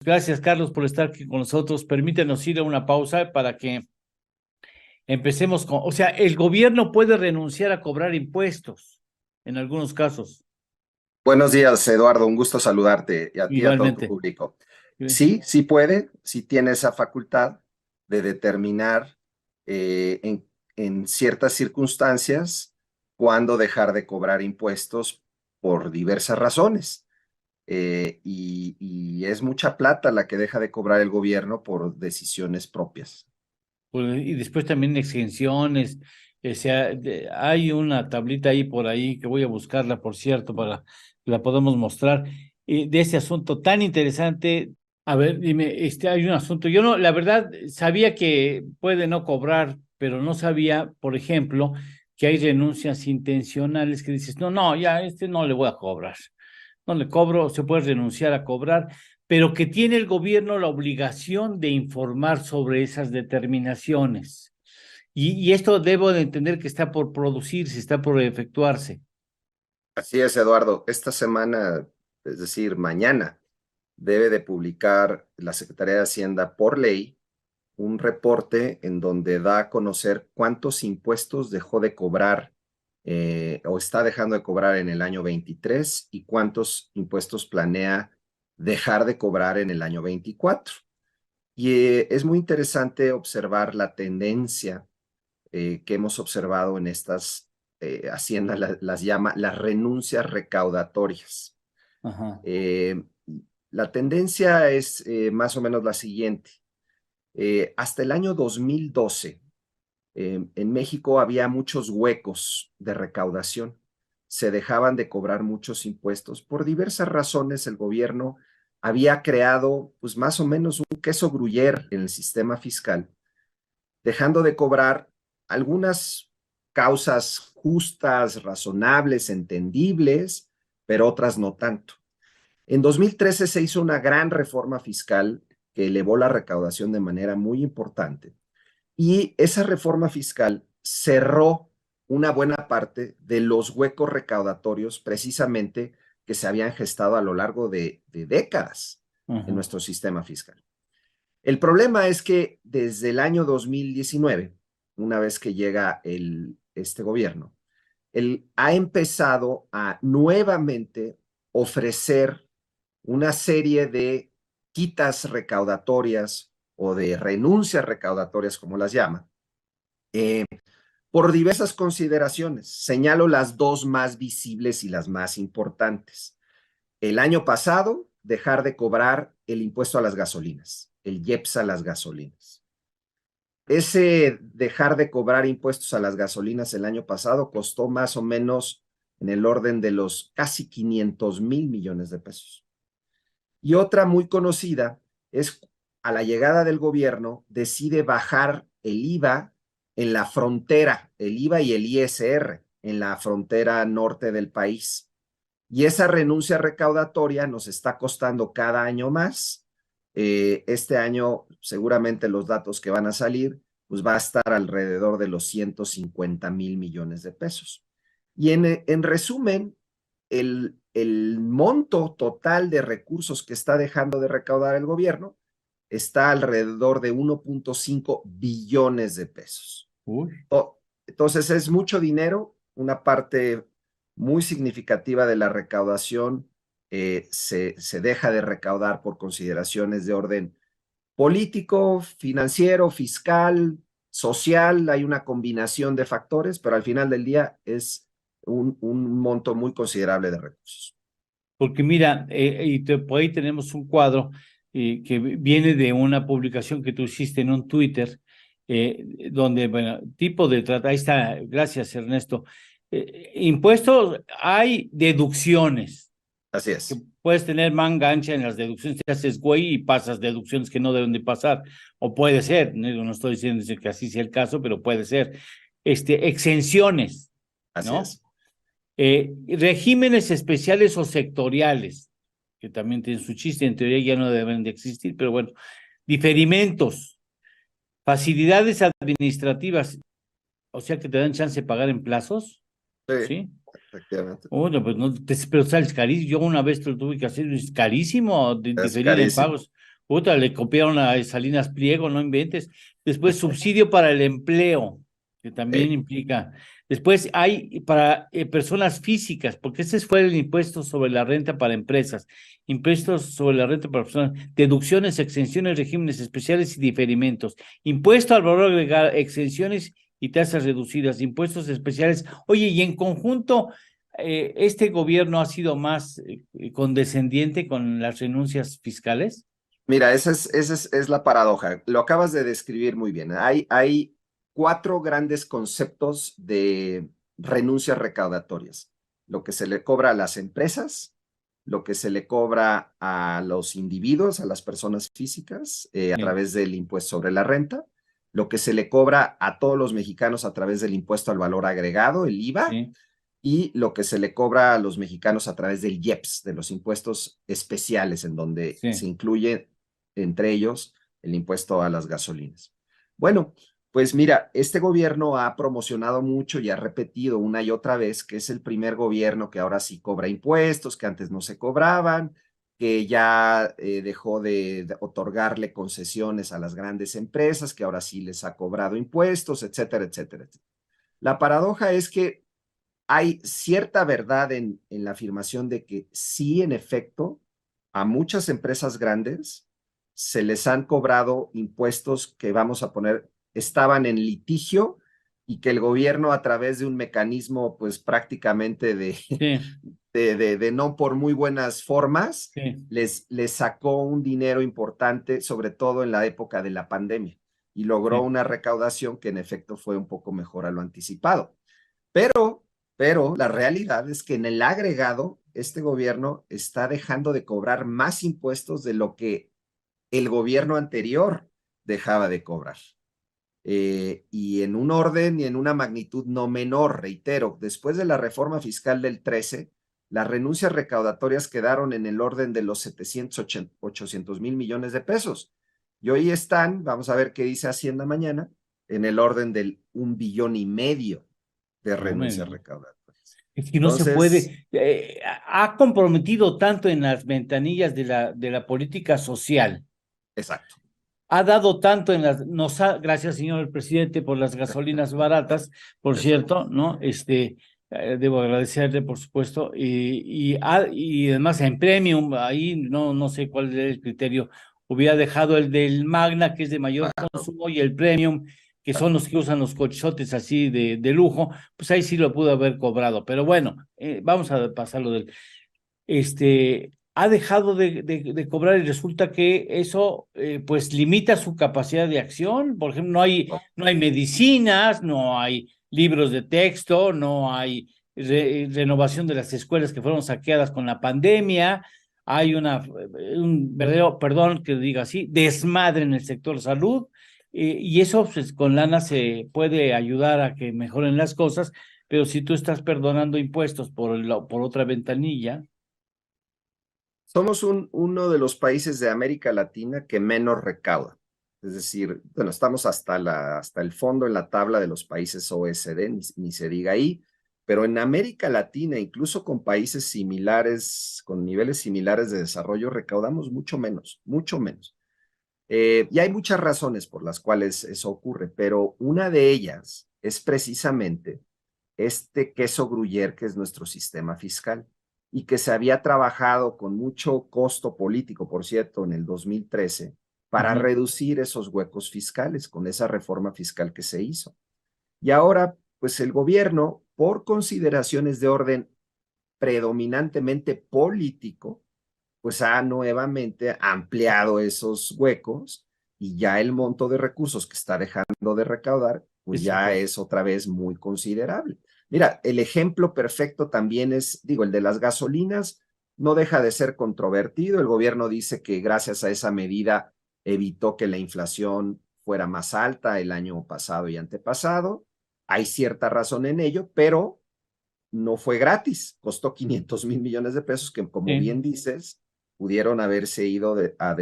Gracias, Carlos, por estar aquí con nosotros. Permítenos ir a una pausa para que empecemos con, o sea, el gobierno puede renunciar a cobrar impuestos en algunos casos, Buenos días, Eduardo. Un gusto saludarte y a ti y a todo tu igualmente. público. Sí, sí puede, sí tiene esa facultad de determinar en ciertas circunstancias cuándo dejar de cobrar impuestos por diversas razones. Y es mucha plata la que deja de cobrar el gobierno por decisiones propias. Y después también exenciones. O sea, hay una tablita ahí por ahí que voy a buscarla, por cierto, para que la podamos mostrar, de ese asunto tan interesante. A ver, dime, hay un asunto. Yo no, la verdad, sabía que puede no cobrar, pero no sabía, por ejemplo, que hay renuncias intencionales que dices, no, no, ya no le voy a cobrar. No le cobro, se puede renunciar a cobrar, pero que tiene el gobierno la obligación de informar sobre esas determinaciones. Y esto debo de entender que está por producirse, está por efectuarse. Así es, Eduardo. Esta semana, es decir, mañana, debe de publicar la Secretaría de Hacienda por ley un reporte en donde da a conocer cuántos impuestos dejó de cobrar o está dejando de cobrar en el año 23 y cuántos impuestos planea dejar de cobrar en el año 24. Y es muy interesante observar la tendencia que hemos observado en estas Hacienda las llama las renuncias recaudatorias. Ajá. Eh, la tendencia es más o menos la siguiente. Hasta el año 2012, en México había muchos huecos de recaudación. Se dejaban de cobrar muchos impuestos. Por diversas razones, el gobierno había creado, pues más o menos un queso gruyere en el sistema fiscal, dejando de cobrar algunas causas justas, razonables, entendibles, pero otras no tanto. En 2013 se hizo una gran reforma fiscal que elevó la recaudación de manera muy importante y esa reforma fiscal cerró una buena parte de los huecos recaudatorios precisamente que se habían gestado a lo largo de décadas en Ajá. nuestro sistema fiscal. El problema es que desde el año 2019, una vez que llega este gobierno, él ha empezado a nuevamente ofrecer una serie de quitas recaudatorias o de renuncias recaudatorias, como las llama, eh, por diversas consideraciones. Señalo las dos más visibles y las más importantes. El año pasado, dejar de cobrar el impuesto a las gasolinas, el IEPS a las gasolinas. Ese dejar de cobrar impuestos a las gasolinas el año pasado costó más o menos en el orden de los casi 500,000 millones de pesos. Y otra muy conocida es a la llegada del gobierno decide bajar el IVA en la frontera, el IVA y el ISR en la frontera norte del país. Y esa renuncia recaudatoria nos está costando cada año más. Este año seguramente los datos que van a salir, pues va a estar alrededor de los 150,000 millones de pesos. Y en resumen, el monto total de recursos que está dejando de recaudar el gobierno está alrededor de 1.5 billones de pesos. Uy. Entonces es mucho dinero, una parte muy significativa de la recaudación se deja de recaudar por consideraciones de orden político, financiero, fiscal, social, hay una combinación de factores, pero al final del día es un monto muy considerable de recursos. Porque mira, por ahí tenemos un cuadro que viene de una publicación que tú hiciste en un Twitter, donde, bueno, tipo de trata, ahí está, gracias Ernesto. Impuestos, hay deducciones, Así que es, puedes tener manga ancha en las deducciones, te haces güey y pasas deducciones que no deben de pasar, o puede ser, no estoy diciendo que así sea el caso, pero puede ser. Exenciones, así ¿no? es. Regímenes especiales o sectoriales, que también tienen su chiste, en teoría ya no deben de existir, pero bueno, diferimentos, facilidades administrativas, o sea que te dan chance de pagar en plazos, Sí, ¿sí? efectivamente. Bueno, pues no, pero sales carísimo. Yo una vez lo tuve que hacer, es carísimo Es diferir en carísimo. pagos. Puta, le copiaron a Salinas Pliego, no inventes. Después, subsidio para el empleo, que también implica. Después hay para personas físicas, porque ese fue el impuesto sobre la renta para empresas, impuestos sobre la renta para personas, deducciones, exenciones, regímenes especiales y diferimentos, impuesto al valor agregado, exenciones y tasas reducidas, impuestos especiales. Oye, y en conjunto, ¿este gobierno ha sido más condescendiente con las renuncias fiscales? Mira, esa es la paradoja. Lo acabas de describir muy bien. Hay cuatro grandes conceptos de renuncias recaudatorias. Lo que se le cobra a las empresas, lo que se le cobra a los individuos, a las personas físicas, a Sí, través del impuesto sobre la renta, lo que se le cobra a todos los mexicanos a través del impuesto al valor agregado, el IVA, sí, y lo que se le cobra a los mexicanos a través del IEPS, de los impuestos especiales, en donde se sí. incluye entre ellos el impuesto a las gasolinas. Bueno, pues mira, este gobierno ha promocionado mucho y ha repetido una y otra vez que es el primer gobierno que ahora sí cobra impuestos, que antes no se cobraban, que ya dejó de otorgarle concesiones a las grandes empresas, que ahora sí les ha cobrado impuestos, etcétera, etcétera, etcétera. La paradoja es que hay cierta verdad en la afirmación de que sí, en efecto, a muchas empresas grandes se les han cobrado impuestos que vamos a poner, estaban en litigio y que el gobierno a través de un mecanismo pues prácticamente Sí, de no por muy buenas formas, sí, les sacó un dinero importante, sobre todo en la época de la pandemia, y logró sí. una recaudación que en efecto fue un poco mejor a lo anticipado. Pero la realidad es que en el agregado, este gobierno está dejando de cobrar más impuestos de lo que el gobierno anterior dejaba de cobrar. Y en un orden y en una magnitud no menor, reitero, después de la reforma fiscal del 13, las renuncias recaudatorias quedaron en el orden de los 800,000 millones de pesos. Y hoy están, vamos a ver qué dice Hacienda mañana, en el orden del 1,5 billones de No me renuncias digas. recaudatorias. Es que no se Entonces, puede. Ha comprometido tanto en las ventanillas de la política social, exacto. ha dado tanto en las, gracias señor el presidente por las gasolinas baratas, por Eso. cierto, ¿no? Debo agradecerle, por supuesto, y además en Premium, ahí no sé cuál es el criterio, hubiera dejado el del Magna, que es de mayor Claro. consumo, y el Premium, que son los que usan los cochotes así de lujo, pues ahí sí lo pudo haber cobrado, pero bueno, vamos a pasarlo del ha dejado de cobrar y resulta que eso pues limita su capacidad de acción. Por ejemplo, no hay medicinas, no hay libros de texto, no hay renovación de las escuelas que fueron saqueadas con la pandemia. Hay un verdadero, perdón que diga así, desmadre en el sector salud. Y eso pues, con lana se puede ayudar a que mejoren las cosas, pero si tú estás perdonando impuestos por otra ventanilla. Somos uno de los países de América Latina que menos recauda. Es decir, bueno, estamos hasta el fondo en la tabla de los países OECD, ni se diga ahí, pero en América Latina, incluso con países similares, con niveles similares de desarrollo, recaudamos mucho menos, mucho menos. Y hay muchas razones por las cuales eso ocurre, pero una de ellas es precisamente este queso gruyere que es nuestro sistema fiscal y que se había trabajado con mucho costo político, por cierto, en el 2013 para Ujú. reducir esos huecos fiscales con esa reforma fiscal que se hizo. Y ahora, pues el gobierno, por consideraciones de orden predominantemente político, pues ha nuevamente ampliado esos huecos y ya el monto de recursos que está dejando de recaudar, pues Es ya hijo. es otra vez muy considerable. Mira, el ejemplo perfecto también es, digo, el de las gasolinas, no deja de ser controvertido. El gobierno dice que gracias a esa medida evitó que la inflación fuera más alta el año pasado y antepasado. Hay cierta razón en ello, pero no fue gratis, costó 500,000 millones de pesos que, como Sí, bien dices, pudieron haberse ido a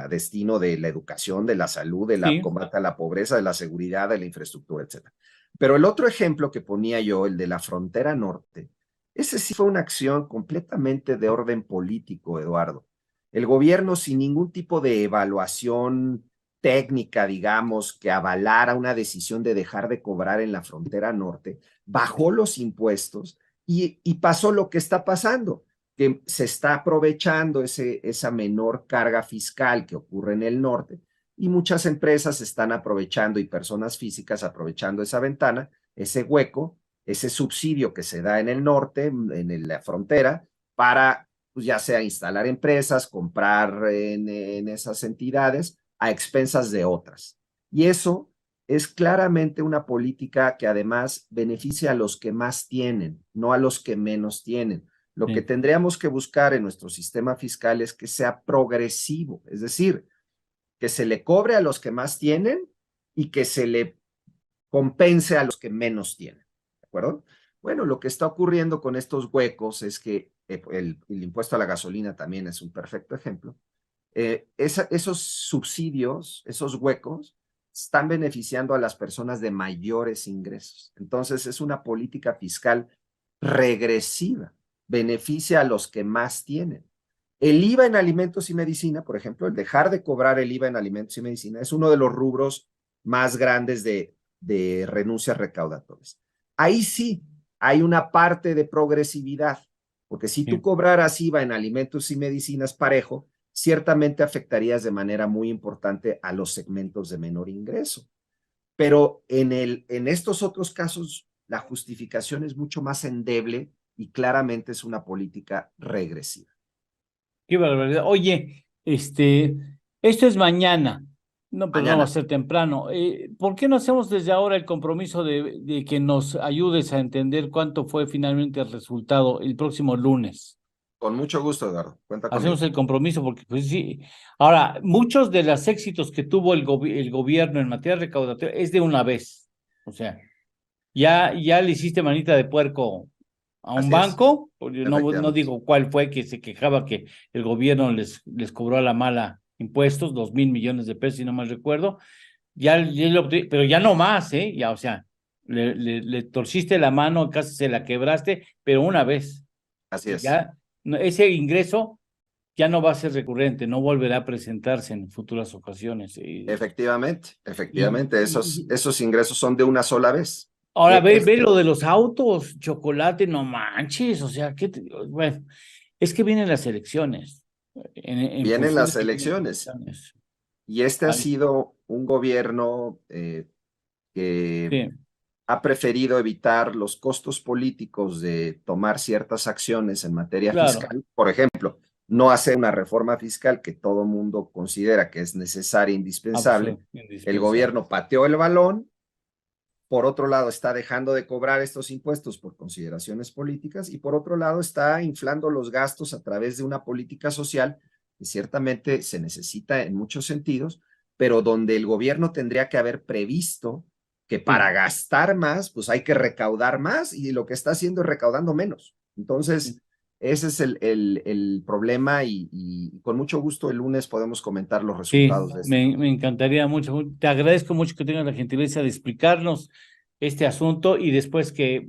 destino de la educación, de la salud, de la sí, combate a la pobreza, de la seguridad, de la infraestructura, etcétera. Pero el otro ejemplo que ponía yo, el de la frontera norte, ese sí fue una acción completamente de orden político, Eduardo. El gobierno, sin ningún tipo de evaluación técnica, digamos, que avalara una decisión de dejar de cobrar en la frontera norte, bajó los impuestos y pasó lo que está pasando, que se está aprovechando esa menor carga fiscal que ocurre en el norte y muchas empresas están aprovechando y personas físicas aprovechando esa ventana, ese hueco, ese subsidio que se da en el norte, en la frontera, para pues ya sea instalar empresas, comprar en esas entidades a expensas de otras. Y eso es claramente una política que además beneficia a los que más tienen, no a los que menos tienen. Lo que Sí, tendríamos que buscar en nuestro sistema fiscal es que sea progresivo, es decir, que se le cobre a los que más tienen y que se le compense a los que menos tienen. ¿De acuerdo? Bueno, lo que está ocurriendo con estos huecos es que el impuesto a la gasolina también es un perfecto ejemplo. Esos subsidios, esos huecos, están beneficiando a las personas de mayores ingresos. Entonces, es una política fiscal regresiva, beneficia a los que más tienen. El IVA en alimentos y medicina, por ejemplo, el dejar de cobrar el IVA en alimentos y medicina es uno de los rubros más grandes de renuncias recaudatorias. Ahí sí hay una parte de progresividad, porque si tú sí. cobraras IVA en alimentos y medicinas parejo, ciertamente afectarías de manera muy importante a los segmentos de menor ingreso. Pero en estos otros casos, la justificación es mucho más endeble y claramente es una política regresiva. Qué barbaridad. Oye, esto es mañana. No, pero no va a Mañana, ser temprano. ¿Por qué no hacemos desde ahora el compromiso de que nos ayudes a entender cuánto fue finalmente el resultado el próximo lunes? con mucho gusto, Eduardo. Cuenta Hacemos conmigo. el compromiso porque, pues sí. Ahora, muchos de los éxitos que tuvo el gobierno en materia recaudatoria es de una vez. O sea, ya le hiciste manita de puerco a un Así es, banco, porque no efectivamente. digo cuál fue que se quejaba que el gobierno les cobró a la mala impuestos, 2,000 millones de pesos, si no mal recuerdo, pero ya no más, ¿eh? Ya, o sea, le torciste la mano, casi se la quebraste, pero una vez, Así y es. ya ese ingreso ya no va a ser recurrente, no volverá a presentarse en futuras ocasiones. Efectivamente, Y, efectivamente. Esos, y, esos ingresos son de una sola vez. Ahora ve Este, lo de los autos, chocolate, no manches, o sea, bueno, es que vienen las elecciones. En vienen función de las que vienen las elecciones elecciones. y este ha Ay, sido un gobierno que sí, ha preferido evitar los costos políticos de tomar ciertas acciones en materia claro, fiscal. Por ejemplo, no hacer una reforma fiscal que todo mundo considera que es necesaria e indispensable. El indispensable. gobierno pateó el balón. Por otro lado, está dejando de cobrar estos impuestos por consideraciones políticas y por otro lado, está inflando los gastos a través de una política social que ciertamente se necesita en muchos sentidos, pero donde el gobierno tendría que haber previsto que para Sí, gastar más, pues hay que recaudar más y lo que está haciendo es recaudando menos. sí, Entonces, ese es el problema y con mucho gusto el lunes podemos comentar los sí, resultados de esto. me encantaría mucho. Te agradezco mucho que tengas la gentileza de explicarnos este asunto y después que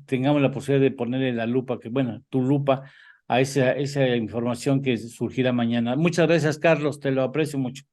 tengamos la posibilidad de ponerle la lupa, que bueno, tu lupa a esa información que surgirá mañana. Muchas gracias, Carlos, te lo aprecio mucho.